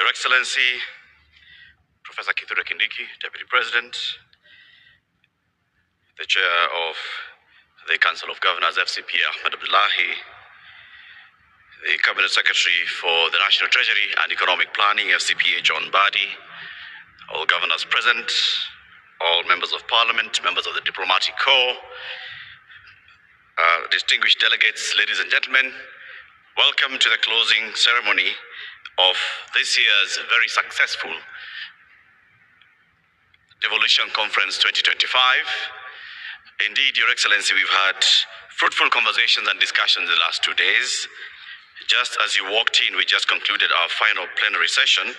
Your Excellency, Professor Kithure Kindiki, Deputy President, the Chair of the Council of Governors, FCP, Ahmed Abdullahi, the Cabinet Secretary for the National Treasury and Economic Planning, FCPA, John Badi, all governors present, all members of Parliament, members of the Diplomatic Corps, distinguished delegates, ladies and gentlemen, welcome to the closing ceremony of this year's very successful Devolution Conference 2025. Indeed, Your Excellency, we've had fruitful conversations and discussions in the last 2 days. Just as you walked in, we just concluded our final plenary session,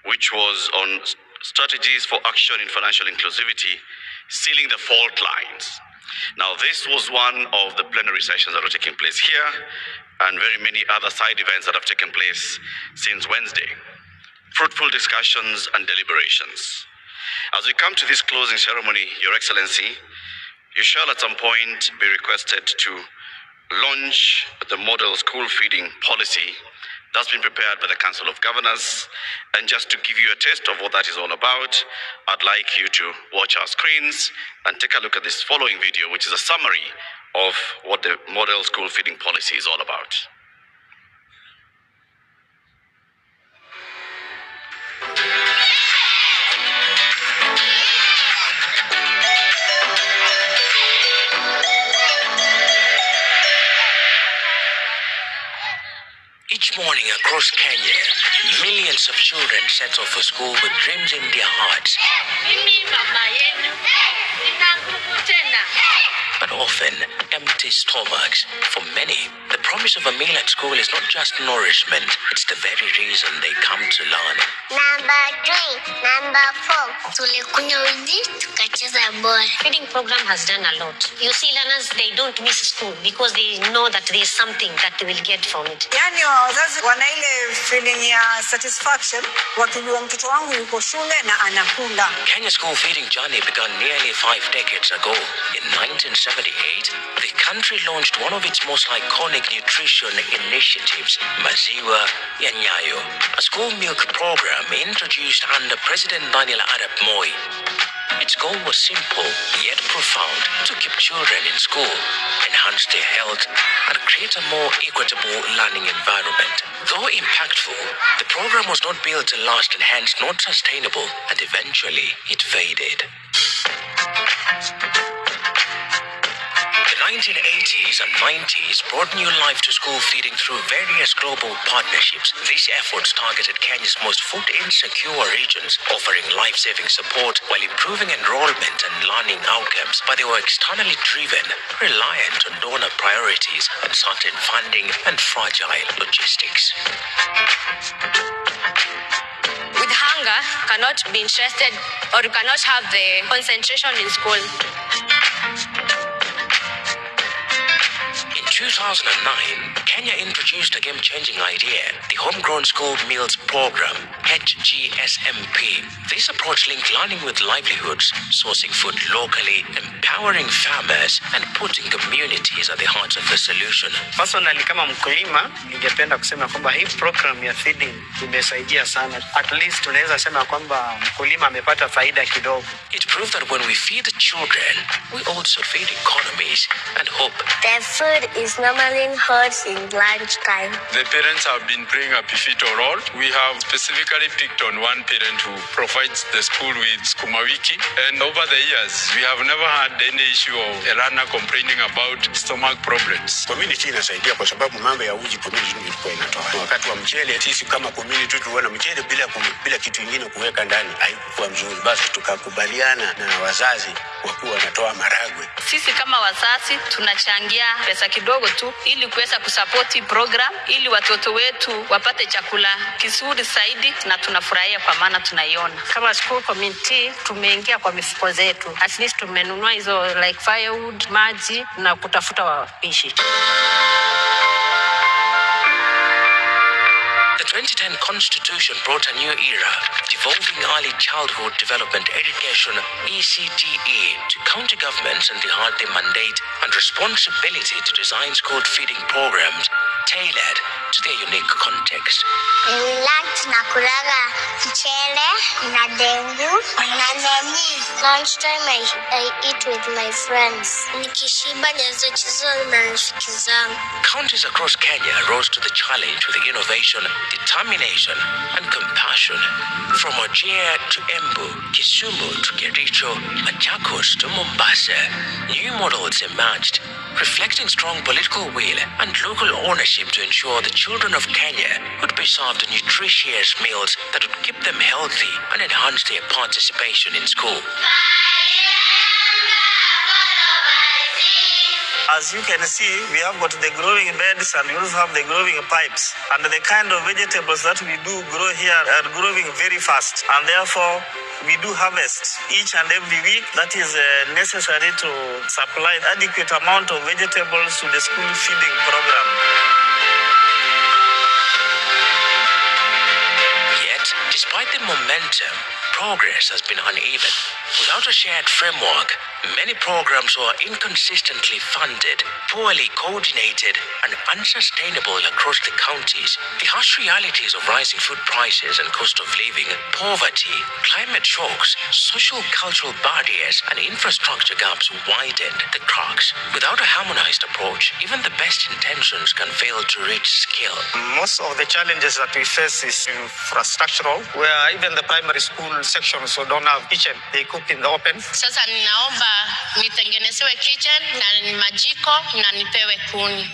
which was on strategies for action in financial inclusivity, sealing the fault lines. Now, this was one of the plenary sessions that were taking place here, and very many other side events that have taken place since Wednesday. Fruitful discussions and deliberations. As we come to this closing ceremony, Your Excellency, you shall at some point be requested to launch the model school feeding policy that's been prepared by the Council of Governors. And just to give you a taste of what that is all about, I'd like you to watch our screens and take a look at this following video, which is a summary of what the model school feeding policy is all about. Each morning across Kenya, millions of children set off for school with dreams in their hearts. But often, empty stomachs. For many, the promise of a meal at school is not just nourishment, it's the very reason they come to learn. Number 3, number 4. Tulikunywa uji, tukacheza ball. Feeding program has done a lot. You see, learners, they don't miss school because they know that there is something that they will get from it. Yani wazazi wana ile feeling ya satisfaction wakijua mtoto wangu yuko shule na anakula. Kenya's school feeding journey began nearly 5 decades ago. In 1978, the country launched one of its most iconic nutrition initiatives, Maziwa ya Nyayo, a school milk program introduced under President Daniel Arap Moi. Its goal was simple, yet profound, to keep children in school, enhance their health, and create a more equitable learning environment. Though impactful, the program was not built to last and hence not sustainable, and eventually it faded. The 1980s and 90s brought new life to school feeding through various global partnerships. These efforts targeted Kenya's most food-insecure regions, offering life-saving support while improving enrollment and learning outcomes. But they were externally driven, reliant on donor priorities, uncertain funding, and fragile logistics. With hunger, cannot be interested or you cannot have the concentration in school. In 2009, Kenya introduced a game-changing idea, the Homegrown School Meals Program, HGSMP. This approach linked learning with livelihoods, sourcing food locally, empowering farmers, and putting communities at the heart of the solution. Personally, kama mkulima, ningependa kusema kwamba hii program ya feeding imesaidia sana. At least tunaweza sema kwamba mkulima amepata faida kidogo. It proved that when we feed the children, we also feed economies and hope. The food is normally hot in lunchtime. The parents have been playing a pivotal role. We have specifically picked on one parent who provides the school with Sukuma Wiki. And over the years, we have never had any issue of a learner complaining about stomach problems. Community inasaidia kwa sababu mambo ya uji community ilikuwa inatoa. Wakati wa mchele, sisi kama community tuliona mchele bila kitu kingine kuweka ndani haikuwa mzuri. Basi tukakubaliana na wazazi wakuwa wanatoa maragwe. Sisi kama wazazi tunachangia pesa kidogo tu ili kuweza kusupport program ili watoto wetu wapate chakula kizuri zaidi, na tunafurahia kwa maana tunaiona. Kama school committee, tumeingia kwa mifuko zetu. At least tumenunua hizo like firewood, maji na kutafuta wapishi. The 2010 Constitution brought a new era, devolving early childhood development education, ECDE, to county governments, and they had the mandate and responsibility to design school feeding programs tailored to their unique context. Lunch nakulaga mchele na dengu na nani. Lunchtime I eat with my friends. Nikishiba naweza cheza na rafiki zangu. Counties across Kenya rose to the challenge with innovation, determination, and compassion. From Wajir to Embu, Kisumu to Kericho, Machakos to Mombasa, new models emerged, reflecting strong political will and local ownership to ensure the children of Kenya would be served nutritious meals that would keep them healthy and enhance their participation in school. As you can see, we have got the growing beds and we also have the growing pipes. And the kind of vegetables that we do grow here are growing very fast. And therefore, we do harvest each and every week. That is necessary to supply adequate amount of vegetables to the school feeding program. Yet, despite the momentum, progress has been uneven. Without a shared framework, many programs were inconsistently funded, poorly coordinated, and unsustainable across the counties. The harsh realities of rising food prices and cost of living, poverty, climate shocks, social cultural barriers, and infrastructure gaps widened the cracks. Without a harmonized approach, even the best intentions can fail to reach scale. Most of the challenges that we face is infrastructural, where even the primary school sections don't have kitchen. They cook in the open. Sasa ninaomba nitengenezewe kitchen na majiko na nipewe kuni.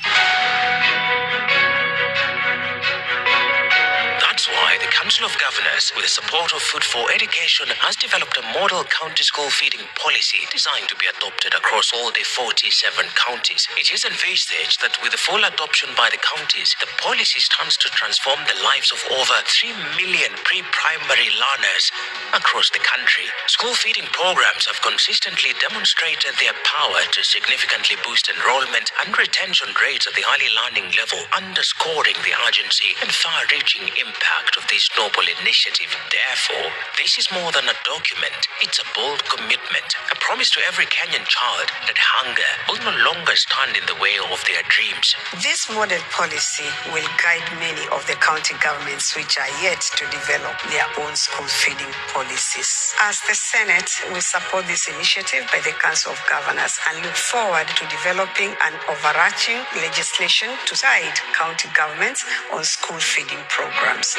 That's why the Council of Governors, with the support of Food for Education, has developed a model county school feeding policy designed to be adopted across all the 47 counties. It is envisaged that with the full adoption by the counties, the policy stands to transform the lives of over 3 million pre-primary learners across the country. School feeding programs have consistently demonstrated their power to significantly boost enrollment and retention rates at the early learning level, underscoring the urgency and far-reaching impact of this noble initiative. Therefore, this is more than a document. It's a bold commitment, a promise to every Kenyan child that hunger will no longer stand in the way of their dreams. This model policy will guide many of the county governments which are yet to develop their own school feeding policies. As the Senate, we support this initiative by the Council of Governors and look forward to developing an overarching legislation to guide county governments on school feeding programs.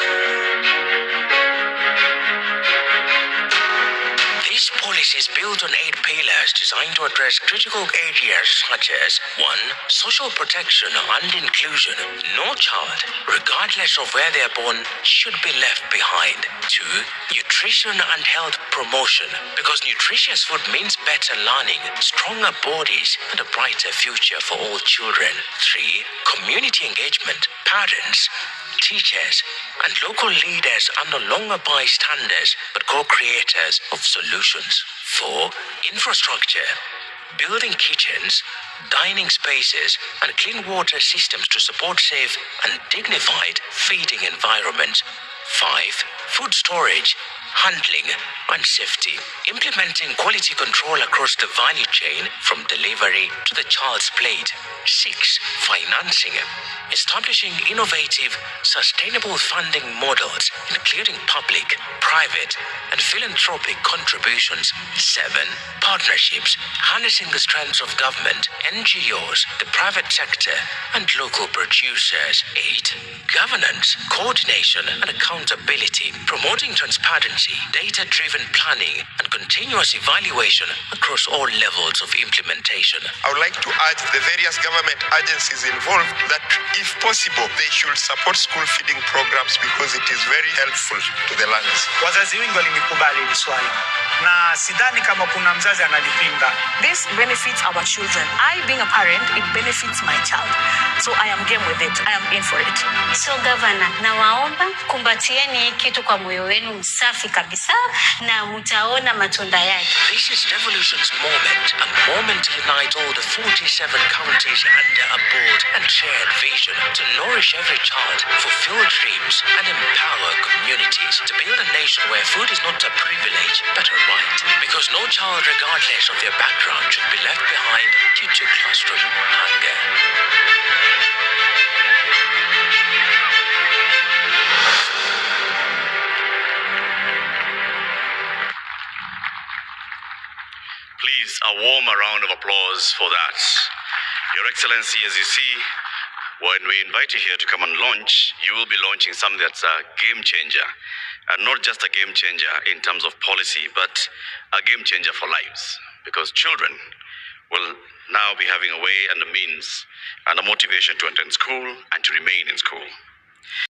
This policy is built on 8 pillars designed to address critical areas such as 1. Social protection and inclusion. No child, regardless of where they are born, should be left behind. 2. Nutrition and health promotion. Because nutritious food means better learning, stronger bodies, and a brighter future for all children. 3. Community engagement. Parents, teachers, and local leaders are no longer bystanders, but co-creators of solutions. 4. Infrastructure. Building kitchens, dining spaces, and clean water systems to support safe and dignified feeding environments. 5. Food storage, handling, and safety. Implementing quality control across the value chain from delivery to the child's plate. 6. Financing. Establishing innovative, sustainable funding models, including public, private, and philanthropic contributions. 7. Partnerships. Harnessing the strengths of government, NGOs, the private sector, and local producers. 8. Governance, coordination, and accountability. Promoting transparency, data-driven planning, and continuous evaluation across all levels of implementation. I would like to urge the various government agencies involved that, if possible, they should support school feeding programs because it is very helpful to the learners. Wazazi wengi walikubali hili swali na sidhani kama kuna mzazi analipinga. This benefits our children. I, being a parent, it benefits my child. So I am game with it. I am in for it. So Governor, nawaomba kumbatieni kitu kwa moyo wenu msafi kabisa na mtaona matunda yake. This is Devolution's moment, a moment to unite all the 47 counties under a bold and shared vision to nourish every child, fulfill dreams, and empower communities to build a nation where food is not a privilege but a right. Because no child, regardless of their background, should be left behind due to classroom hunger. a warm round of applause for that. Your Excellency, as you see, when we invite you here to come and launch, you will be launching something that's a game changer. And not just a game changer in terms of policy, but a game changer for lives. Because children will now be having a way and a means and a motivation to attend school and to remain in school.